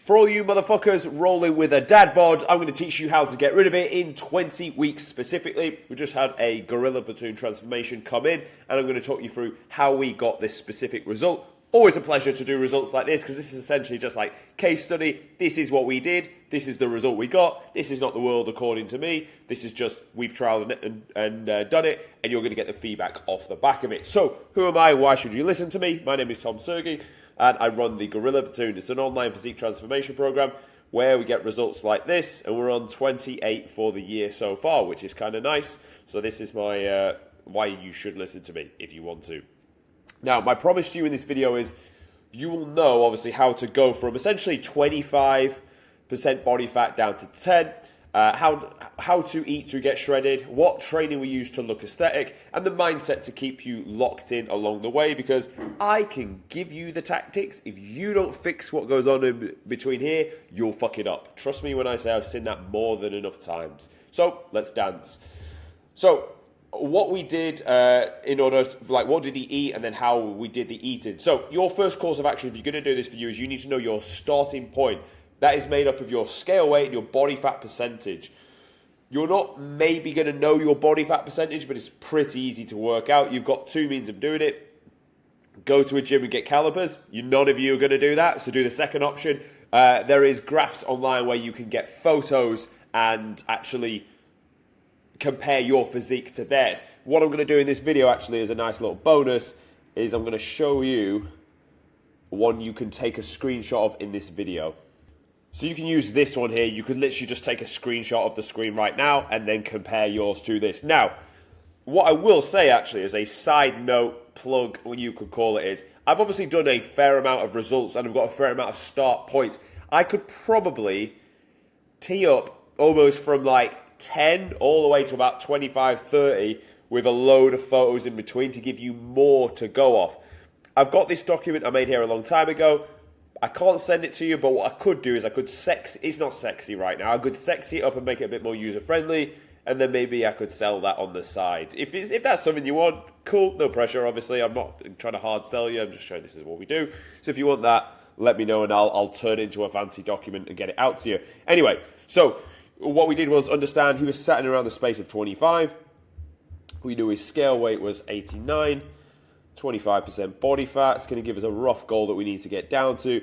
For all you motherfuckers rolling with a dad bod, I'm going to teach you how to get rid of it in 20 weeks specifically. We just had a Gorilla Platoon transformation come in, and I'm going to talk you through how we got this specific result. Always a pleasure to do results like this, because this is essentially just like case study. This is what we did. This is the result we got. This is not the world according to me. This is just we've trialed and done it, and you're going to get the feedback off the back of it. So, who am I? Why should you listen to me? My name is Tom Sergey, and I run the Gorilla Platoon. It's an online physique transformation program where we get results like this, and we're on 28 for the year so far, which is kind of nice. So this is my why you should listen to me if you want to. Now, my promise to you in this video is you will know, obviously, how to go from essentially 25% body fat down to 10, how to eat to get shredded, what training we use to look aesthetic, and the mindset to keep you locked in along the way, because I can give you the tactics. If you don't fix what goes on in between here, you'll fuck it up. Trust me when I say I've seen that more than enough times. So, let's dance. So, what we did in order, like what did he eat and then how we did the eating. So your first course of action, if you're going to do this for you, is you need to know your starting point. That is made up of your scale weight and your body fat percentage. You're not maybe going to know your body fat percentage, but it's pretty easy to work out. You've got two means of doing it. Go to a gym and get calipers. None of you are going to do that, so do the second option. There is graphs online where you can get photos and actually compare your physique to theirs. What I'm going to do in this video actually as a nice little bonus is I'm going to show you one you can take a screenshot of in this video. So you can use this one here. You could literally just take a screenshot of the screen right now and then compare yours to this. Now, what I will say actually as a side note plug, what you could call it, is I've obviously done a fair amount of results and I've got a fair amount of start points. I could probably tee up almost from like 10 all the way to about 25, 30 with a load of photos in between to give you more to go off. I've got this document I made here a long time ago. I can't send it to you, but what I could do is I could it's not sexy right now. I could sexy it up and make it a bit more user-friendly, and then maybe I could sell that on the side. If that's something you want, cool, no pressure, obviously. I'm not trying to hard sell you. I'm just showing this is what we do. So if you want that, let me know, and I'll turn it into a fancy document and get it out to you. Anyway, so what we did was understand he was sat in around the space of 25. We knew his scale weight was 89, 25% body fat. It's going to give us a rough goal that we need to get down to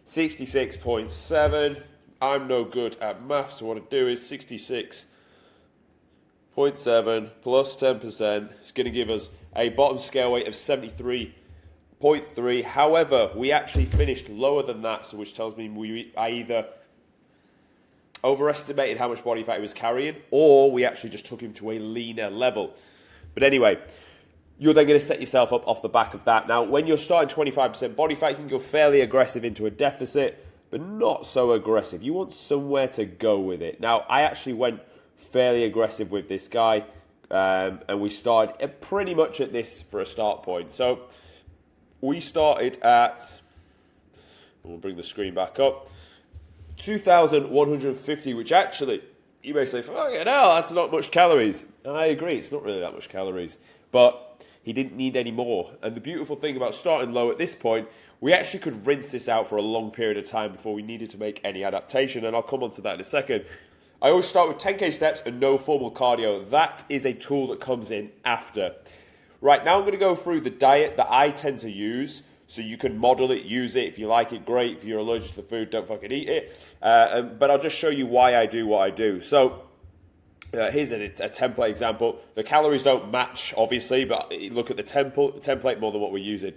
66.7. I'm no good at maths, so what I do is 66.7 plus 10%. It's going to give us a bottom scale weight of 73.3. However, we actually finished lower than that, so which tells me I either overestimated how much body fat he was carrying, or we actually just took him to a leaner level. But anyway, you're then going to set yourself up off the back of that. Now, when you're starting 25% body fat, you can go fairly aggressive into a deficit, but not so aggressive. You want somewhere to go with it. Now, I actually went fairly aggressive with this guy, and we started pretty much at this for a start point. So we started at, we'll bring the screen back up, 2,150, which actually, you may say, fucking hell, that's not much calories. And I agree, it's not really that much calories. But he didn't need any more. And the beautiful thing about starting low at this point, we actually could rinse this out for a long period of time before we needed to make any adaptation. And I'll come on to that in a second. I always start with 10K steps and no formal cardio. That is a tool that comes in after. Right, now I'm going to go through the diet that I tend to use. So you can model it, use it. If you like it, great. If you're allergic to the food, don't fucking eat it. But I'll just show you why I do what I do. So here's a template example. The calories don't match, obviously, but look at the template more than what we're using.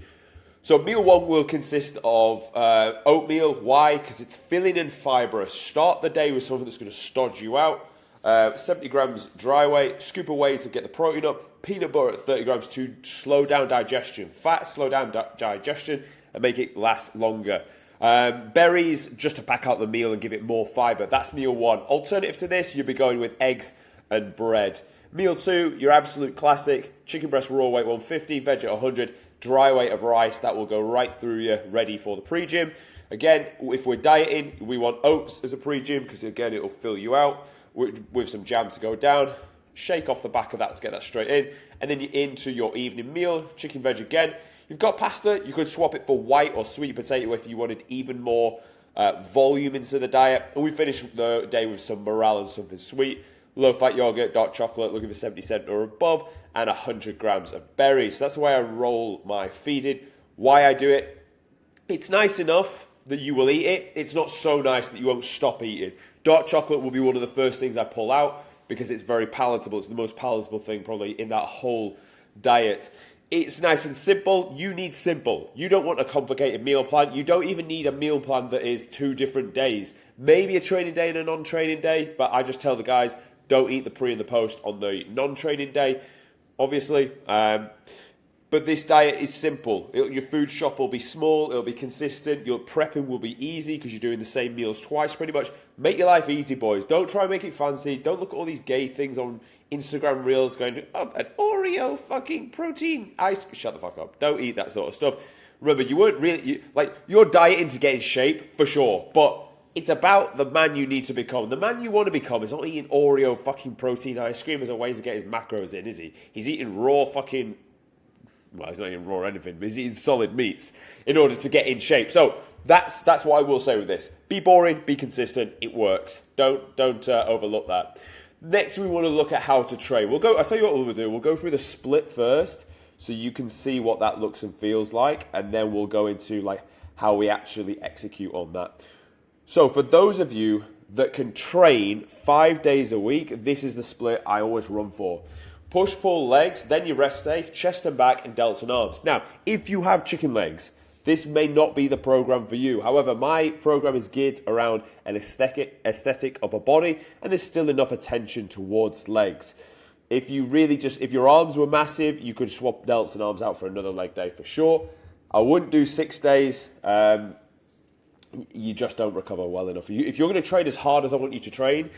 So meal one will consist of oatmeal. Why? Because it's filling and fibrous. Start the day with something that's going to stodge you out. 70 grams dry weight, scoop of whey to get the protein up, peanut butter at 30 grams to slow down digestion. Fat, slow down digestion and make it last longer. Berries, just to back out the meal and give it more fiber. That's meal one. Alternative to this, you'll be going with eggs and bread. Meal two, your absolute classic, chicken breast raw weight 150, veg at 100, dry weight of rice. That will go right through you, ready for the pre-gym. Again, if we're dieting, we want oats as a pre-gym because, again, it'll fill you out with some jam to go down. Shake off the back of that to get that straight in. And then you're into your evening meal, chicken veg again. You've got pasta. You could swap it for white or sweet potato if you wanted even more volume into the diet. And we finish the day with some morale and something sweet. Low-fat yogurt, dark chocolate, looking for 70% or above, and 100 grams of berries. So that's the way I roll my feeding. Why I do it, it's nice enough that you will eat it. It's not so nice that you won't stop eating. Dark chocolate will be one of the first things I pull out because it's very palatable. It's the most palatable thing probably in that whole diet. It's nice and simple. You need simple. You don't want a complicated meal plan. You don't even need a meal plan that is 2 different days. Maybe a training day and a non-training day, but I just tell the guys, don't eat the pre and the post on the non-training day, obviously. But this diet is simple. Your food shop will be small. It'll be consistent. Your prepping will be easy because you're doing the same meals twice pretty much. Make your life easy, boys. Don't try and make it fancy. Don't look at all these gay things on Instagram Reels going, oh, an Oreo fucking protein ice. Shut the fuck up. Don't eat that sort of stuff. Remember, you weren't really... you're dieting to get in shape, for sure. But it's about the man you need to become. The man you want to become is not eating Oreo fucking protein ice cream as a way to get his macros in, is he? He's eating raw fucking... Well, he's not eating raw or anything, but he's eating solid meats in order to get in shape. So that's what I will say with this. Be boring, be consistent. It works. Don't overlook that. Next, we want to look at how to train. I'll tell you what we'll do. We'll go through the split first, so you can see what that looks and feels like, and then we'll go into how we actually execute on that. So for those of you that can train 5 days a week, this is the split I always run for. Push, pull, legs, then your rest day, chest and back, and delts and arms. Now, if you have chicken legs, this may not be the program for you. However, my program is geared around an aesthetic of a body, and there's still enough attention towards legs. If your arms were massive, you could swap delts and arms out for another leg day for sure. I wouldn't do 6 days. You just don't recover well enough. If you're going to train as hard as I want you to train,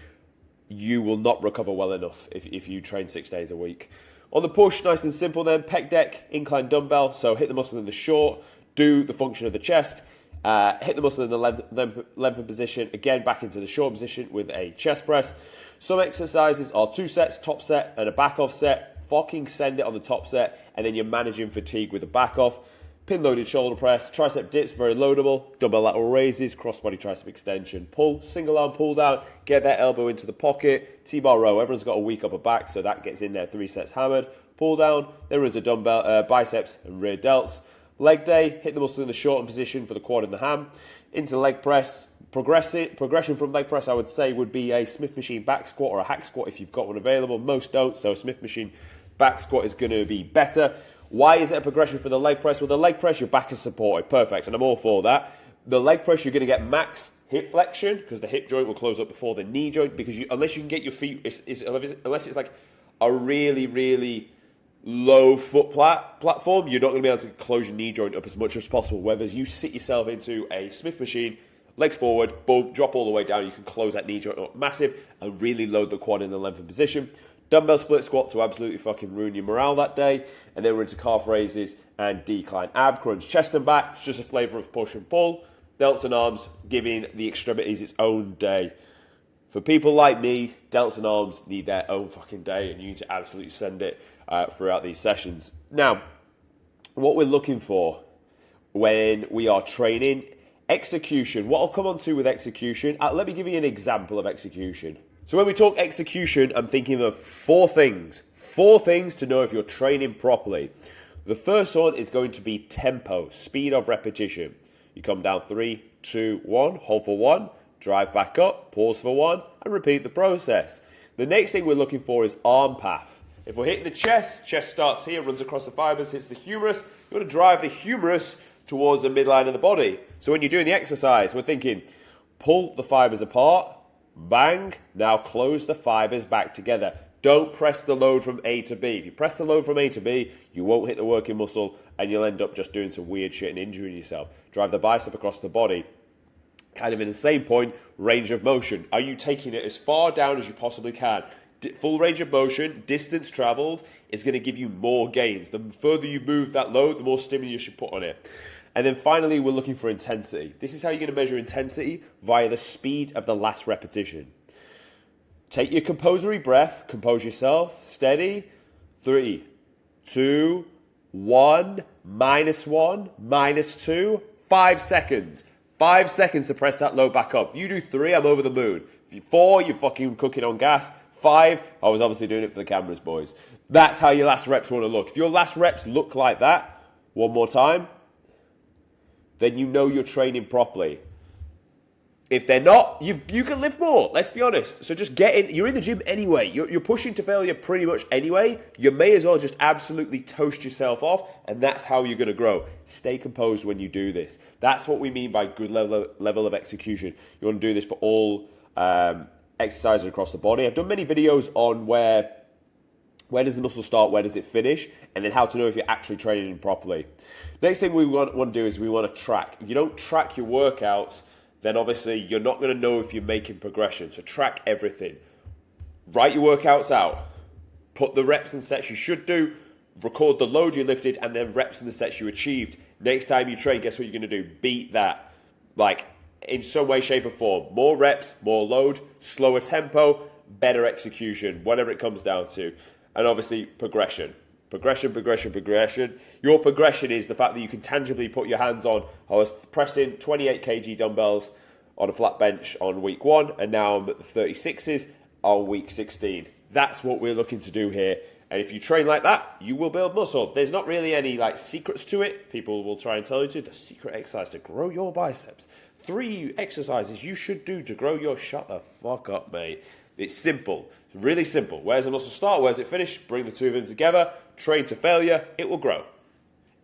you will not recover well enough if you train 6 days a week. On the push, nice and simple then, pec deck, incline dumbbell, so hit the muscle in the short, do the function of the chest, hit the muscle in the lengthened position, again back into the short position with a chest press. Some exercises are 2 sets, top set and a back off set, fucking send it on the top set, and then you're managing fatigue with the back off. Pin loaded shoulder press, tricep dips, very loadable, dumbbell lateral raises, crossbody tricep extension, pull, single arm pull down, get that elbow into the pocket, T-bar row, everyone's got a weak upper back, so that gets in there, 3 sets hammered, pull down, then runs a dumbbell, biceps and rear delts. Leg day, hit the muscle in the shortened position for the quad and the ham, into leg press, progression from leg press I would say would be a Smith machine back squat or a hack squat if you've got one available, most don't, so a Smith machine back squat is going to be better. Why is it a progression for the leg press? Well, the leg press, your back is supported. Perfect, and I'm all for that. The leg press, you're going to get max hip flexion because the hip joint will close up before the knee joint because unless you can get your feet, unless it's like a really, really low foot platform, you're not going to be able to close your knee joint up as much as possible. Whereas you sit yourself into a Smith machine, legs forward, boom, drop all the way down, you can close that knee joint up massive and really load the quad in the lengthened position. Dumbbell split squat to absolutely fucking ruin your morale that day. And then we're into calf raises and decline ab crunch. Chest and back, it's just a flavour of push and pull. Delts and arms, giving the extremities its own day. For people like me, delts and arms need their own fucking day, and you need to absolutely send it throughout these sessions. Now, what we're looking for when we are training, execution. What I'll come on to with execution, let me give you an example of execution. So when we talk execution, I'm thinking of 4 things. 4 things to know if you're training properly. The first one is going to be tempo, speed of repetition. You come down 3, 2, 1, hold for 1, drive back up, pause for 1, and repeat the process. The next thing we're looking for is arm path. If we're hitting the chest starts here, runs across the fibers, hits the humerus. You want to drive the humerus towards the midline of the body. So when you're doing the exercise, we're thinking, pull the fibers apart, bang, now close the fibers back together. Don't press the load from A to B. If you press the load from A to B, you won't hit the working muscle and you'll end up just doing some weird shit and injuring yourself. Drive the bicep across the body. Kind of in the same point, range of motion. Are you taking it as far down as you possibly can? Full range of motion, distance traveled is going to give you more gains. The further you move that load, the more stimulus you put on it. And then finally, we're looking for intensity. This is how you're going to measure intensity via the speed of the last repetition. Take your composory breath, compose yourself, steady. 3, 2, 1, -1, -2, 5 seconds. 5 seconds to press that load back up. If you do 3, I'm over the moon. If you 4, you're fucking cooking on gas. 5, I was obviously doing it for the cameras, boys. That's how your last reps want to look. If your last reps look like that, one more time, then you know you're training properly. If they're not, you can lift more. Let's be honest. So just get in. You're in the gym anyway. You're pushing to failure pretty much anyway. You may as well just absolutely toast yourself off, and that's how you're going to grow. Stay composed when you do this. That's what we mean by good level of execution. You want to do this for all exercises across the body. I've done many videos on where does the muscle start, where does it finish, and then how to know if you're actually training properly. Next thing we want to do is we want to track. If you don't track your workouts, then obviously you're not going to know if you're making progression. So track everything. Write your workouts out. Put the reps and sets you should do. Record the load you lifted and then reps and the sets you achieved. Next time you train, guess what you're going to do? Beat that. Like, in some way, shape or form. More reps, more load, slower tempo, better execution, whatever it comes down to. And obviously, progression. Progression. Your progression is the fact that you can tangibly put your hands on. I was pressing 28 kg dumbbells on a flat bench on week 1, and now I'm at the 36s on week 16. That's what we're looking to do here. And if you train like that, you will build muscle. There's not really any secrets to it. People will try and tell you the secret exercise to grow your biceps. 3 exercises you should do to grow your... Shut the fuck up, mate. It's simple. It's really simple. Where's the muscle start? Where's it finish? Bring the two of them together. Train to failure. It will grow.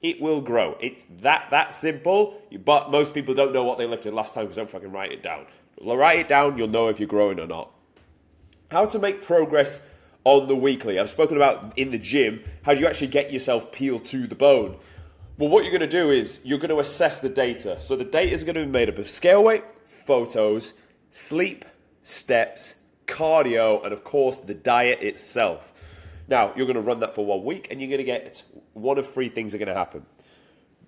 It will grow. It's that simple. But most people don't know what they lifted last time because they don't fucking write it down. Write it down. You'll know if you're growing or not. How to make progress on the weekly. I've spoken about in the gym. How do you actually get yourself peeled to the bone? Well, what you're going to do is you're going to assess the data. So the data is going to be made up of scale weight, photos, sleep, steps, cardio, and of course the diet itself. Now, you're going to run that for 1 week and you're going to get one of 3 things are going to happen.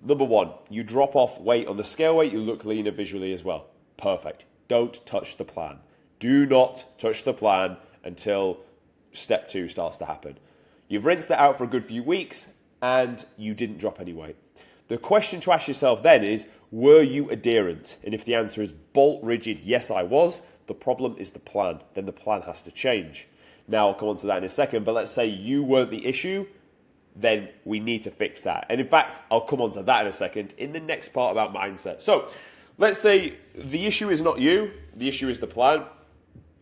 Number 1, you drop off weight on the scale weight, you look leaner visually as well. Perfect. Don't touch the plan. Do not touch the plan until step 2 starts to happen. You've rinsed it out for a good few weeks and you didn't drop any weight. The question to ask yourself then is, were you adherent? And if the answer is bolt rigid, yes, I was, the problem is the plan. Then the plan has to change. Now, I'll come on to that in a second, but let's say you weren't the issue, then we need to fix that. And in fact, I'll come on to that in a second in the next part about mindset. So, let's say the issue is not you, the issue is the plan.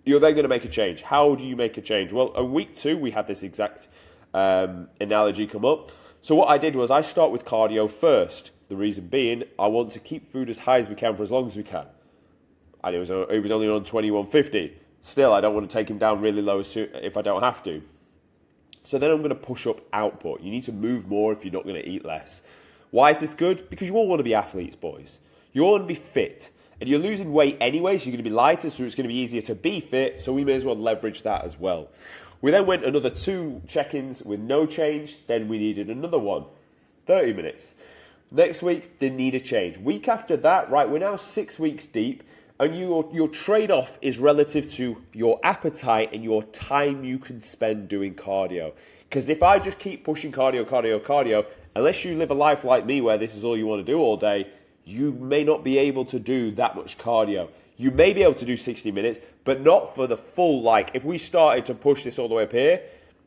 You're then going to make a change. How do you make a change? Well, in week 2, we had this exact analogy come up. So what I did was I start with cardio first. The reason being, I want to keep food as high as we can for as long as we can. And it was only on 2150. Still, I don't want to take him down really low if I don't have to. So then I'm going to push up output. You need to move more if you're not going to eat less. Why is this good? Because you all want to be athletes, boys. You all want to be fit. And you're losing weight anyway, so you're going to be lighter, so it's going to be easier to be fit. So we may as well leverage that as well. We then went another 2 check-ins with no change. Then we needed another one. 30 minutes. Next week, didn't need a change. Week after that, right, we're now 6 weeks deep. And your trade-off is relative to your appetite and your time you can spend doing cardio. Because if I just keep pushing cardio, unless you live a life like me where this is all you want to do all day, you may not be able to do that much cardio. You may be able to do 60 minutes, but not for the full, if we started to push this all the way up here,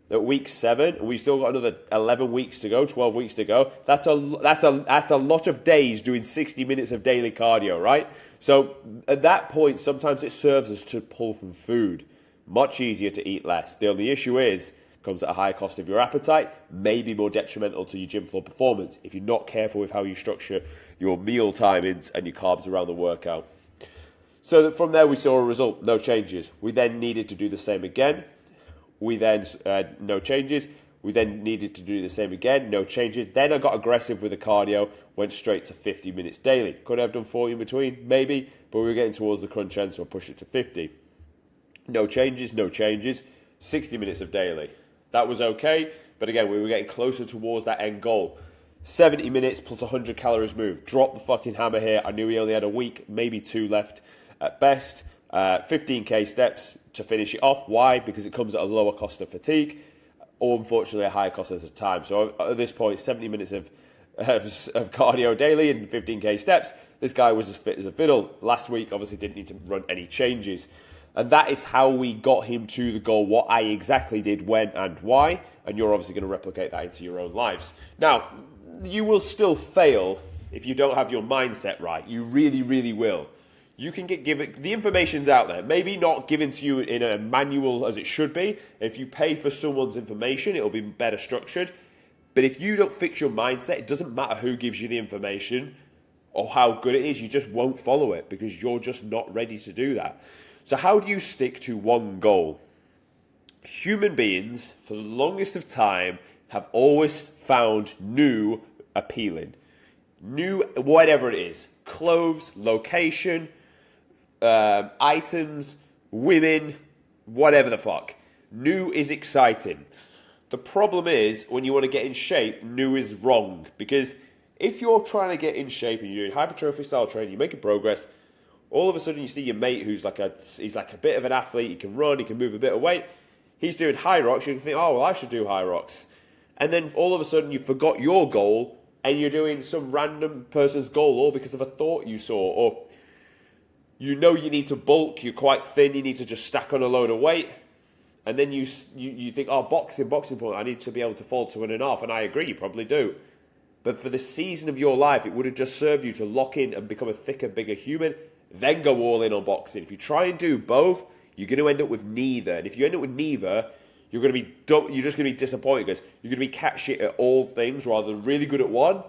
at week 7, and we've still got another 11 weeks to go, 12 weeks to go. That's a lot of days doing 60 minutes of daily cardio, right? So at that point, sometimes it serves us to pull from food. Much easier to eat less. The only issue is, comes at a higher cost of your appetite, may be more detrimental to your gym floor performance if you're not careful with how you structure your meal timings and your carbs around the workout. So from there, we saw a result, no changes. We then needed to do the same again. We then, no changes. We then needed to do the same again, no changes. Then I got aggressive with the cardio, went straight to 50 minutes daily. Could I have done 40 in between? Maybe, but we were getting towards the crunch end, so I pushed it to 50. No changes, 60 minutes of daily. That was okay, but again, we were getting closer towards that end goal. 70 minutes plus 100 calories moved. Drop the fucking hammer here. I knew we only had a week, maybe 2 left at best. 15k steps to finish it off. Why? Because it comes at a lower cost of fatigue, or unfortunately a higher cost at the time. So at this point, 70 minutes of of cardio daily and 15k steps. This guy was as fit as a fiddle. Last week, obviously, didn't need to run any changes. And that is how we got him to the goal, what I exactly did, when and why. And you're obviously going to replicate that into your own lives. Now, you will still fail if you don't have your mindset right. You really, really will. You can get given, the information's out there, maybe not given to you in a manual as it should be. If you pay for someone's information, it'll be better structured. But if you don't fix your mindset, it doesn't matter who gives you the information or how good it is, you just won't follow it because you're just not ready to do that. So how do you stick to one goal? Human beings, for the longest of time, have always found new appealing. New, whatever it is, clothes, location, items, women, whatever the fuck. New is exciting. The problem is, when you want to get in shape, new is wrong. Because if you're trying to get in shape and you're doing hypertrophy style training, you're making progress, all of a sudden you see your mate who's he's like a bit of an athlete, he can run, he can move a bit of weight, he's doing high rocks, you can think, oh, well, I should do high rocks. And then all of a sudden you forgot your goal and you're doing some random person's goal all because of a thought you saw. Or you know you need to bulk, you're quite thin, you need to just stack on a load of weight. And then you think, oh, boxing point, I need to be able to fall to 1.5. And I agree, you probably do. But for the season of your life, it would have just served you to lock in and become a thicker, bigger human, then go all in on boxing. If you try and do both, you're going to end up with neither. And if you end up with neither, you're just going to be disappointed because you're going to be cat shit at all things rather than really good at one.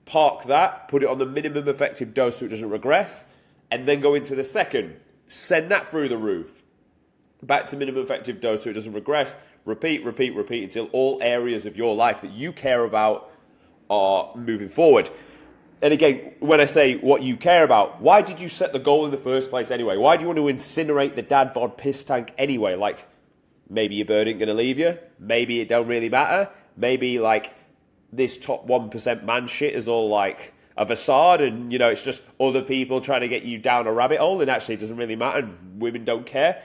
Park that, put it on the minimum effective dose so it doesn't regress, and then go into the second. Send that through the roof. Back to minimum effective dose so it doesn't regress. Repeat until all areas of your life that you care about are moving forward. And again, when I say what you care about, why did you set the goal in the first place anyway? Why do you want to incinerate the dad bod piss tank anyway? Like, maybe your bird ain't going to leave you. Maybe it don't really matter. Maybe, like, this top 1% man shit is all, like, a facade and, you know, it's just other people trying to get you down a rabbit hole and actually it doesn't really matter and women don't care.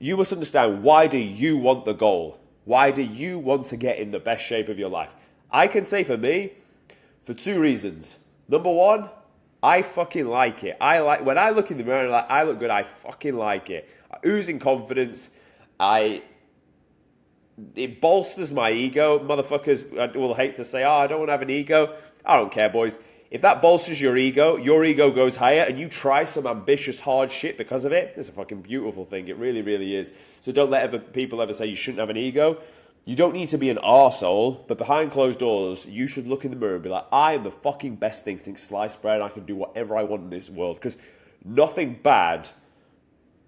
You must understand, why do you want the goal? Why do you want to get in the best shape of your life? I can say for me, for 2 reasons. Number 1, I fucking like it. When I look in the mirror and I look good, I fucking like it. Oozing confidence. It bolsters my ego. Motherfuckers will hate to say, oh, I don't want to have an ego. I don't care, boys. If that bolsters your ego goes higher and you try some ambitious, hard shit because of it, it's a fucking beautiful thing. It really, really is. So don't let people ever say you shouldn't have an ego. You don't need to be an arsehole, but behind closed doors, you should look in the mirror and be like, I am the fucking best thing since sliced bread. I can do whatever I want in this world. Because nothing bad.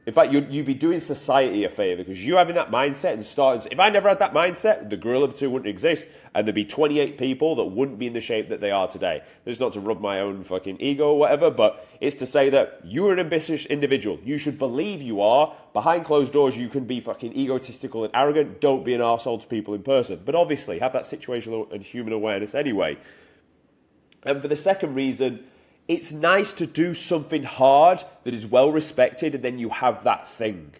In fact, you'd be doing society a favour because you having that mindset and starting. If I never had that mindset, the Gorilla Platoon wouldn't exist, and there'd be 28 people that wouldn't be in the shape that they are today. It's not to rub my own fucking ego or whatever, but it's to say that you're an ambitious individual. You should believe you are. Behind closed doors, you can be fucking egotistical and arrogant. Don't be an arsehole to people in person. But obviously, have that situational and human awareness anyway. And for the second reason, it's nice to do something hard that is well respected and then you have that thing.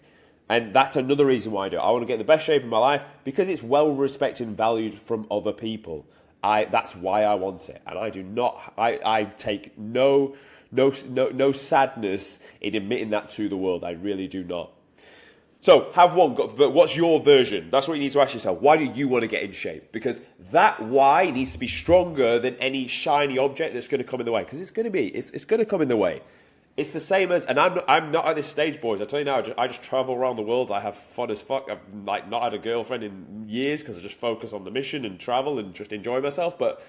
And that's another reason why I do it. I want to get in the best shape of my life because it's well respected and valued from other people. That's why I want it. And I do not, I take no sadness in admitting that to the world. I really do not. So, have one, but what's your version? That's what you need to ask yourself. Why do you want to get in shape? Because that why needs to be stronger than any shiny object that's going to come in the way. Because it's going to come in the way. It's the same as, and I'm not at this stage, boys. I tell you now, I just travel around the world. I have fun as fuck. I've like not had a girlfriend in years because I just focus on the mission and travel and just enjoy myself. But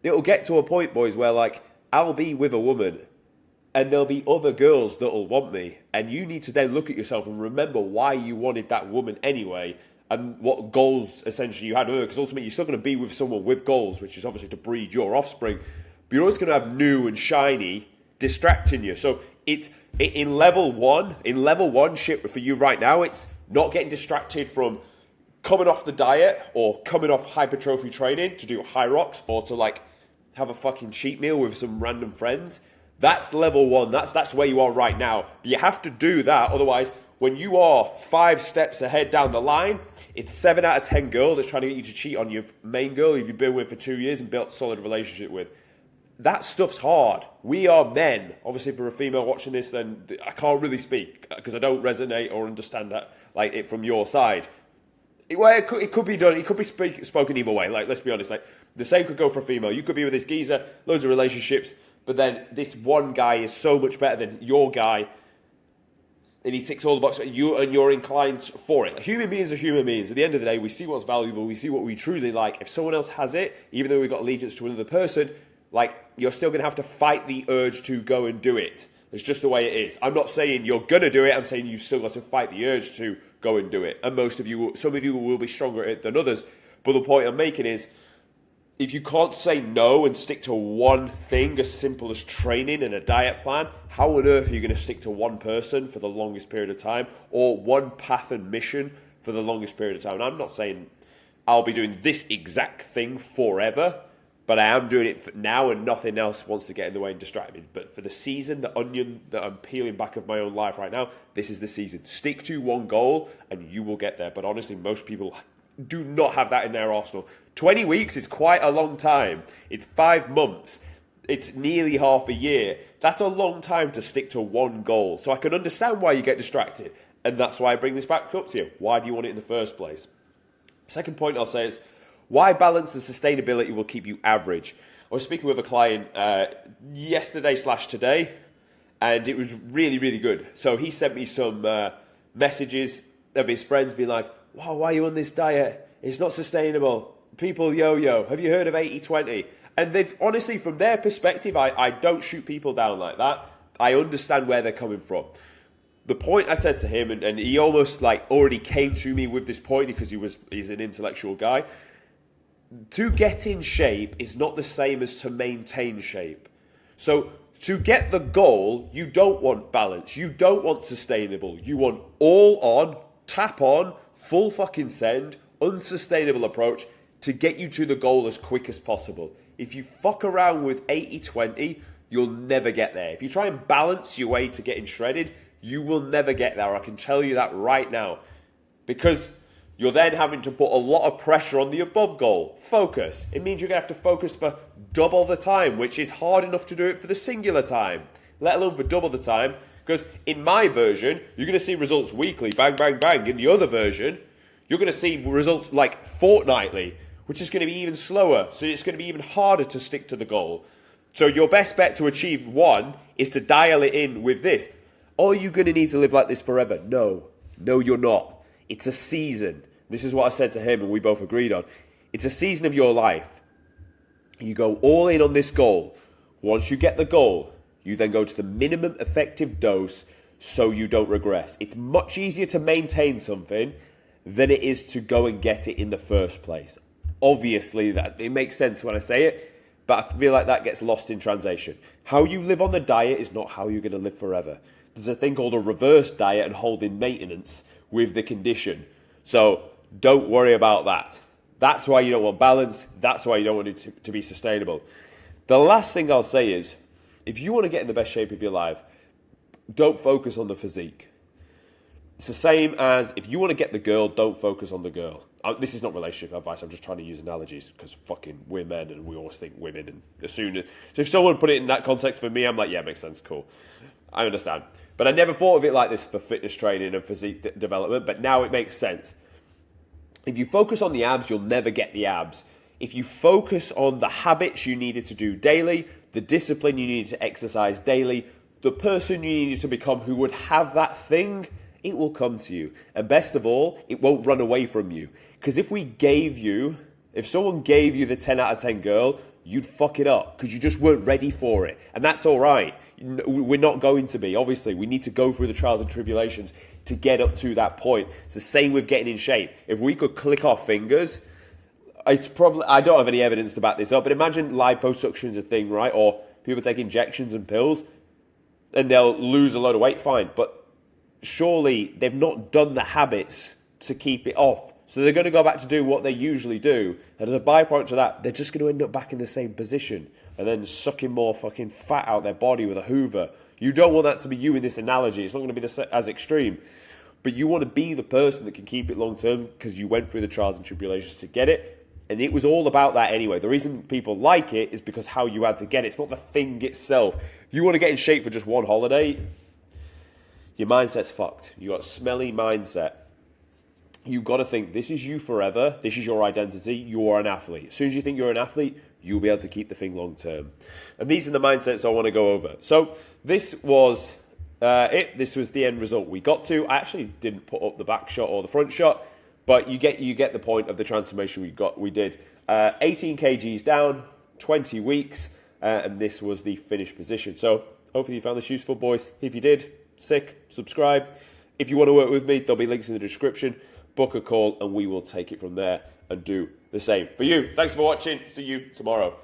it'll get to a point, boys, where like I'll be with a woman and there'll be other girls that'll want me. And you need to then look at yourself and remember why you wanted that woman anyway and what goals essentially you had with her. Because ultimately you're still going to be with someone with goals, which is obviously to breed your offspring. But you're always going to have new and shiny distracting you. So it's in level one shit for you right now, it's not getting distracted from coming off the diet or coming off hypertrophy training to do high rocks or to like have a fucking cheat meal with some random friends. That's level 1. That's where you are right now. But you have to do that. Otherwise, when you are 5 steps ahead down the line, It's 7 out of 10 girl that's trying to get you to cheat on your main girl who you've been with for 2 years and built a solid relationship with. That stuff's hard. We are men. Obviously, for a female watching this, then I can't really speak because I don't resonate or understand that like it from your side. It could be done. It could be spoken either way. Like, let's be honest. Like, the same could go for a female. You could be with this geezer, loads of relationships, but then this one guy is so much better than your guy, and he ticks all the boxes, and you're inclined for it. Like, human beings are human beings. At the end of the day, we see what's valuable. We see what we truly like. If someone else has it, even though we've got allegiance to another person, like, you're still going to have to fight the urge to go and do it. It's just the way it is. I'm not saying you're going to do it. I'm saying you've still got to fight the urge to go and do it. And some of you will be stronger at it than others. But the point I'm making is, if you can't say no and stick to one thing as simple as training and a diet plan, how on earth are you going to stick to one person for the longest period of time, or one path and mission for the longest period of time? And I'm not saying I'll be doing this exact thing forever, but I am doing it for now, and nothing else wants to get in the way and distract me. But for the season, the onion that I'm peeling back of my own life right now, this is the season. Stick to one goal and you will get there. But honestly, most people do not have that in their arsenal. 20 weeks is quite a long time. It's 5 months. It's nearly half a year. That's a long time to stick to one goal. So I can understand why you get distracted. And that's why I bring this back up to you. Why do you want it in the first place? Second point I'll say is, why balance and sustainability will keep you average. I was speaking with a client yesterday/today, and it was really, really good. So he sent me some messages of his friends being like, wow, why are you on this diet? It's not sustainable. People yo-yo. Have you heard of 80-20? And they've, honestly, from their perspective, I don't shoot people down like that. I understand where they're coming from. The point I said to him, and he almost like already came to me with this point because he's an intellectual guy. To get in shape is not the same as to maintain shape. So to get the goal, you don't want balance. You don't want sustainable. You want all on, tap on, full fucking send, unsustainable approach to get you to the goal as quick as possible. If you fuck around with 80-20, you'll never get there. If you try and balance your way to getting shredded, you will never get there. I can tell you that right now. Because you're then having to put a lot of pressure on the above goal. Focus. It means you're going to have to focus for double the time, which is hard enough to do it for the singular time, let alone for double the time. Because in my version, you're going to see results weekly, bang, bang, bang. In the other version, you're going to see results like fortnightly, which is going to be even slower. So it's going to be even harder to stick to the goal. So your best bet to achieve one is to dial it in with this. Are you going to need to live like this forever? No. No, you're not. It's a season. This is what I said to him and we both agreed on. It's a season of your life. You go all in on this goal. Once you get the goal, you then go to the minimum effective dose so you don't regress. It's much easier to maintain something than it is to go and get it in the first place. Obviously, that it makes sense when I say it, but I feel like that gets lost in translation. How you live on the diet is not how you're going to live forever. There's a thing called a reverse diet and holding maintenance with the condition. So don't worry about that. That's why you don't want balance. That's why you don't want it to be sustainable. The last thing I'll say is, if you want to get in the best shape of your life, don't focus on the physique. It's the same as if you want to get the girl, don't focus on the girl. This is not relationship advice. I'm just trying to use analogies because fucking we're men and we always think women. And so if someone put it in that context for me, I'm like, yeah, makes sense, cool. I understand. But I never thought of it like this for fitness training and physique development, but now it makes sense. If you focus on the abs, you'll never get the abs. If you focus on the habits you needed to do daily, the discipline you needed to exercise daily, the person you needed to become who would have that thing, it will come to you. And best of all, it won't run away from you. Because if someone gave you the 10 out of 10 girl, you'd fuck it up because you just weren't ready for it. And that's all right. We're not going to be. Obviously, we need to go through the trials and tribulations to get up to that point. It's the same with getting in shape. If we could click our fingers, it's probably, I don't have any evidence to back this up, but imagine liposuction's a thing, right? Or people take injections and pills and they'll lose a load of weight, fine. But surely they've not done the habits to keep it off. So they're going to go back to do what they usually do. And as a byproduct of that, they're just going to end up back in the same position and then sucking more fucking fat out their body with a hoover. You don't want that to be you in this analogy. It's not going to be as extreme. but you want to be the person that can keep it long term because you went through the trials and tribulations to get it. And it was all about that anyway. The reason people like it is because how you had to get it. It's not the thing itself. If you want to get in shape for just one holiday, your mindset's fucked. You got a smelly mindset. You've got to think, this is you forever. This is your identity. You're an athlete. As soon as you think you're an athlete, you'll be able to keep the thing long term. And these are the mindsets I want to go over. So this was it. This was the end result we got to. I actually didn't put up the back shot or the front shot, but you get the point of the transformation we did. 18 kgs down, 20 weeks, and this was the finished position. So hopefully you found this useful, boys. If you did, sick, subscribe. If you want to work with me, there'll be links in the description. Book a call and we will take it from there and do the same for you. Thanks for watching. See you tomorrow.